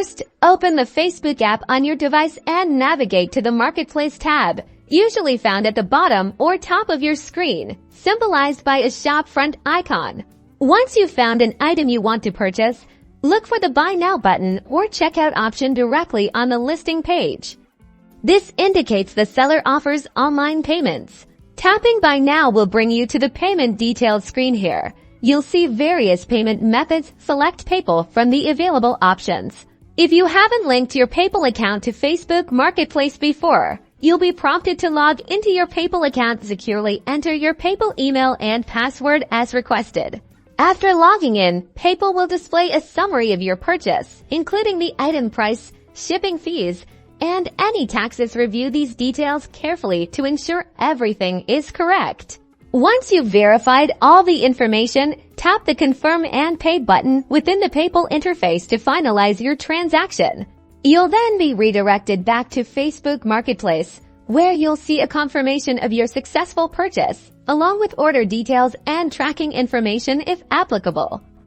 First, open the Facebook app on your device and navigate to the Marketplace tab, usually found at the bottom or top of your screen, symbolized by a shop front icon. Once you've found an item you want to purchase, look for the Buy Now button or checkout option directly on the listing page. This indicates the seller offers online payments. Tapping Buy Now will bring you to the payment details screen here. You'll see various payment methods. Select PayPal from the available options. If you haven't linked your PayPal account to Facebook Marketplace before, you'll be prompted to log into your PayPal account securely. Enter your PayPal email and password as requested. After logging in, PayPal will display a summary of your purchase, including the item price, shipping fees, and any taxes. Review these details carefully to ensure everything is correct. Once you've verified all the information, tap the Confirm and Pay button within the PayPal interface to finalize your transaction. You'll then be redirected back to Facebook Marketplace, where you'll see a confirmation of your successful purchase, along with order details and tracking information if applicable.